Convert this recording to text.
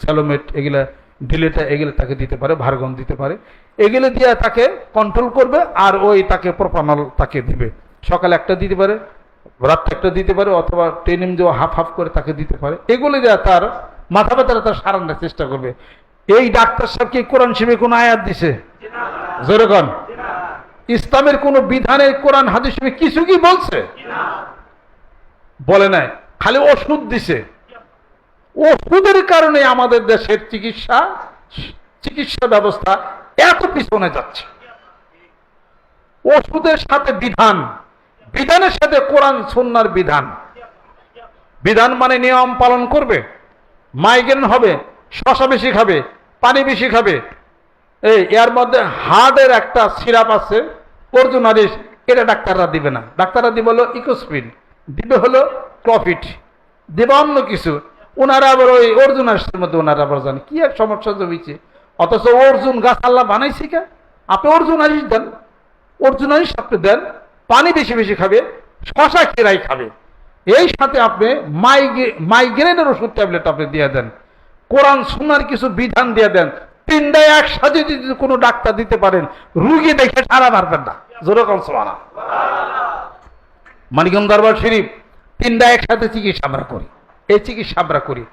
স্যালোমেট এগুলা ডিলেটা এগুলো তাকে দিতে পারে, ভার্গন দিতে পারে, এগুলো দিয়ে তাকে কন্ট্রোল করবে। আর ওই তাকে প্রোপানল তাকে দিবে, সকালে একটা দিতে পারে, রাত একটা দিতে পারে, অথবা টেনিম যে হাফ হাফ করে তাকে দিতে পারে। এগুলো দিয়ে তার মাথা ব্যথাটা তার সারানোর চেষ্টা করবে। এই ডাক্তার সাহেব কি কোরআন শিবে কোন আয়াত দিছে? যেরকম ইসলামের কোন বিধানে কোরআন হাদিস শিবে কিছু কি বলছে? বলে নাই, খালি ওষুধ দিছে। ওষুধের কারণে আমাদের দেশের চিকিৎসা ব্যবস্থা এত পিছনে যাচ্ছে। ওষুধের সাথে বিধান, বিধানের সাথে কোরআন সুন্নাহর বিধান। বিধান মানে নিয়ম পালন করবে। মাইগ্রেন হবে, শসা বেশি খাবে, পানি বেশি খাবে। এর মধ্যে হার্টের একটা সিরাপ আছে অর্জুনারিস, এটা ডাক্তাররা দিবে না। ডাক্তাররা দিবে হলো ইকোস্পিন, দিবে হলো প্রফিট, দিবে অন্য কিছু। ওনারা আবার ওই অর্জুনারিসের মধ্যে ওনারা আবার জানে কি এক সমস্যা জমিছে। অথচ অর্জুন গাছ আল্লাহ বানাইছি কে? আপনি অর্জুনারিস দেন, অর্জুনারিস আপনি দেন, পানি বেশি বেশি খাবে, শশা খেরাই খাবে। এই সাথে আপনি মাইগ্রেনের ওষুধ ট্যাবলেট আপনি দিয়ে দেন, কোরআন সুন্নাহর কিছু বিধান দিয়ে দেন। তিনটাই একসাথে যদি কোনো ডাক্তার দিতে পারেন, রুগী দেখে সারা পারবেন না। জোরে কম সুবহানাল্লাহ। মানিকগঞ্জ দরবার শরীফ তিনটা একসাথে চিকিৎসা আমরা করি, এই চিকিৎসা আমরা করি।